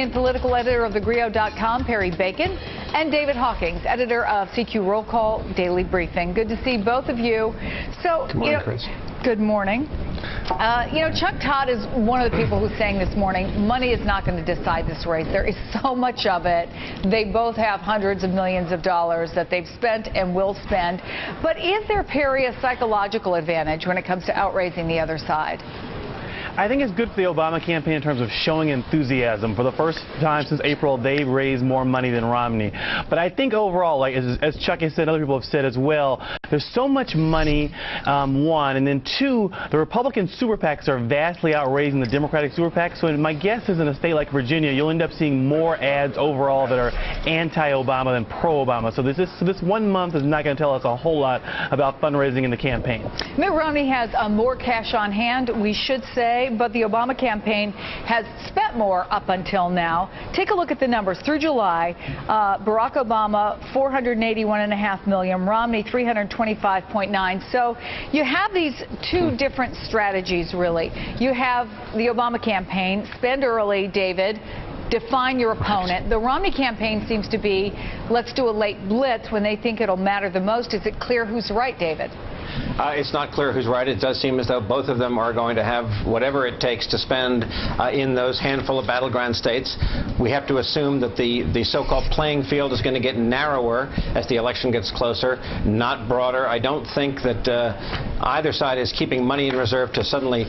And political editor of thegrio.com, Perry Bacon, and David Hawkings, editor of CQ Roll Call Daily Briefing. Good to see both of you. So, good morning, Chris. Good morning. Chuck Todd is one of the people who's saying this morning, money is not going to decide this race. There is so much of it. They both have hundreds of millions of dollars that they've spent and will spend. But is there, Perry, a psychological advantage when it comes to outraising the other side? I think it's good for the Obama campaign in terms of showing enthusiasm. For the first time since April, they've raised more money than Romney. But I think overall, like as Chuck has said, other people have said as well, there's so much money, one, and then two, the Republican super PACs are vastly outraising the Democratic super PACs. So my guess is in a state like Virginia, you'll end up seeing more ads overall that are anti-Obama than pro-Obama. So this 1 month is not going to tell us a whole lot about fundraising in the campaign. Mitt Romney has more cash on hand, we should say, but the Obama campaign has spent more up until now. Take a look at the numbers. Through July, Barack Obama, $481.5 million, Romney, $325.9. So you have these two different strategies, really. You have the Obama campaign, spend early, David, define your opponent. The Romney campaign seems to be, let's do a late blitz when they think it'll matter the most. Is it clear who's right, David? It's not clear who's right. It does seem as though both of them are going to have whatever it takes to spend in those handful of battleground states. We have to assume that the so-called playing field is going to get narrower as the election gets closer, not broader. I don't think that either side is keeping money in reserve to suddenly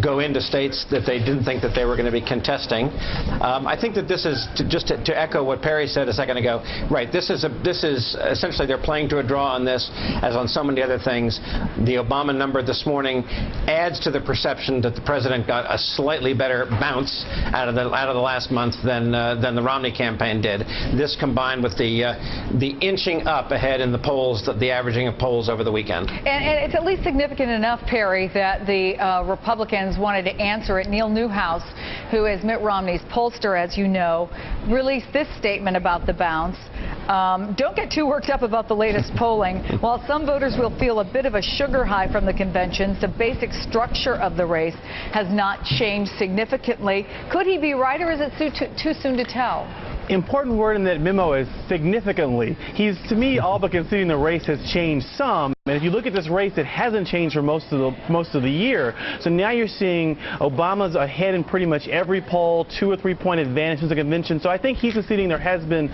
go into states that they didn't think that they were going to be contesting. I think that this is, to echo what Perry said a second ago, right, this is essentially they're playing to a draw on this, as on so many other things. The Obama number this morning adds to the perception that the president got a slightly better bounce out of the last month than the Romney campaign did. This combined with the inching up ahead in the polls, the averaging of polls over the weekend. And it's at least significant enough, Perry, that the Republicans wanted to answer it. Neil Newhouse, who is Mitt Romney's pollster, as you know, released this statement about the bounce. Don't get too worked up about the latest polling. While some voters will feel a bit of a sugar high from the conventions, the basic structure of the race has not changed significantly. Could he be right, or is it too soon to tell? Important word in that memo is significantly. He's, to me, all but conceding the race has changed some. And if you look at this race, it hasn't changed for most of the year. So now you're seeing Obama's ahead in pretty much every poll, 2 or 3 point advantage since the convention. So I think he's conceding there has been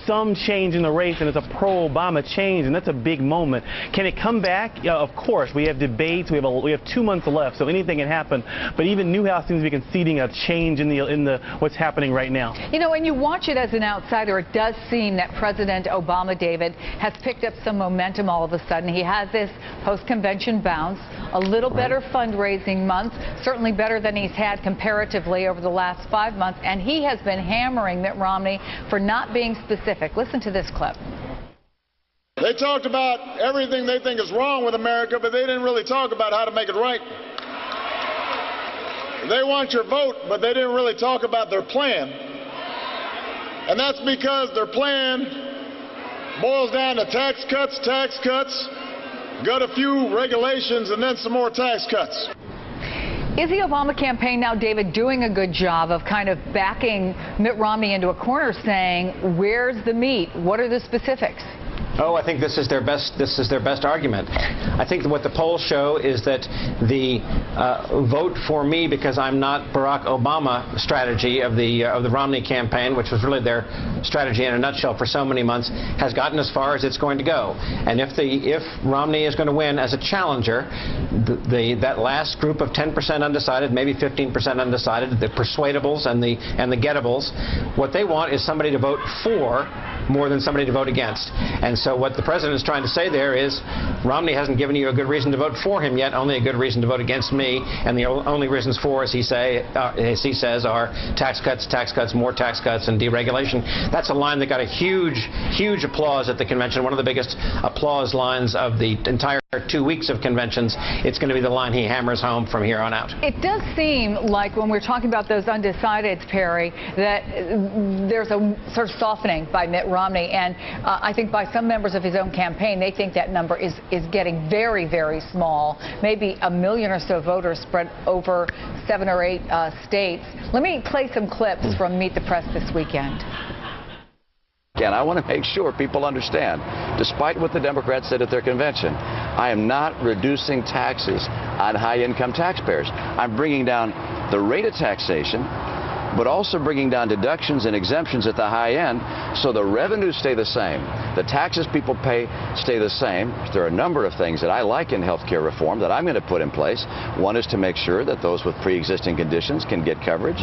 some change in the race, and it's a pro-Obama change, and that's a big moment. Can it come back? Yeah, of course. We have debates. We have 2 months left, so anything can happen. But even Newhouse seems to be conceding a change in the what's happening right now. You know, when you watch it as an outsider, it does seem that President Obama, David, has picked up some momentum all of a sudden. He has this post-convention bounce, a little better fundraising month, certainly better than he's had comparatively over the last 5 months, and he has been hammering Mitt Romney for not being specific. Listen to this clip. They talked about everything they think is wrong with America, but they didn't really talk about how to make it right. They want your vote, but they didn't really talk about their plan. And that's because their plan boils down to tax cuts, got a few regulations, and then some more tax cuts. Is the Obama campaign now, David, doing a good job of kind of backing Mitt Romney into a corner, saying, where's the meat? What are the specifics? Oh, I think this is their best argument. I think what the polls show is that the vote for me because I'm not Barack Obama strategy of the Romney campaign, which was really their strategy in a nutshell for so many months, has gotten as far as it's going to go. And if Romney is going to win as a challenger, that last group of 10% undecided, maybe 15% undecided, the persuadables and the gettables, what they want is somebody to vote for more than somebody to vote against. And so what the president is trying to say there is Romney hasn't given you a good reason to vote for him yet, only a good reason to vote against me, and the only reasons for, as he says, are tax cuts, more tax cuts, and deregulation. That's a line that got a huge applause at the convention, one of the biggest applause lines of the entire 2 weeks of conventions. It's going to be the line he hammers home from here on out. It does seem like when we're talking about those undecideds, Perry, that there's a sort of softening by Mitt Romney Romney. And I think by some members of his own campaign, they think that number is getting very, very small, maybe 1 million or so voters spread over 7 or 8 states. Let me play some clips from Meet the Press this weekend. And I want to make sure people understand, despite what the Democrats said at their convention, I am not reducing taxes on high-income taxpayers. I'm bringing down the rate of taxation, but also bringing down deductions and exemptions at the high end, so the revenues stay the same. The taxes people pay stay the same. There are a number of things that I like in health care reform that I'm going to put in place. One is to make sure that those with pre-existing conditions can get coverage.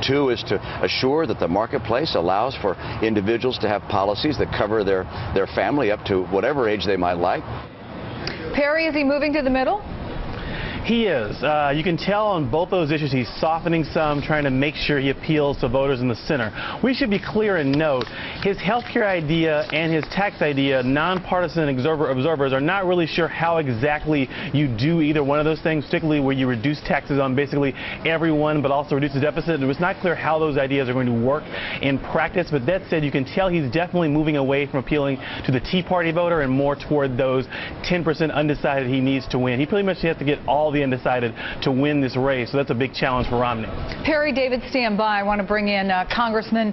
2 is to assure that the marketplace allows for individuals to have policies that cover their family up to whatever age they might like. Perry, is he moving to the middle? He is. You can tell on both those issues he's softening some, trying to make sure he appeals to voters in the center. We should be clear and note his health care idea and his tax idea, nonpartisan observers are not really sure how exactly you do either one of those things, particularly where you reduce taxes on basically everyone but also reduce the deficit. It was not clear how those ideas are going to work in practice, but that said, you can tell he's definitely moving away from appealing to the Tea Party voter and more toward those 10% undecided he needs to win. He pretty much has to get all the undecided to win this race, so that's a big challenge for Romney. Perry, David, stand by. I want to bring in Congressman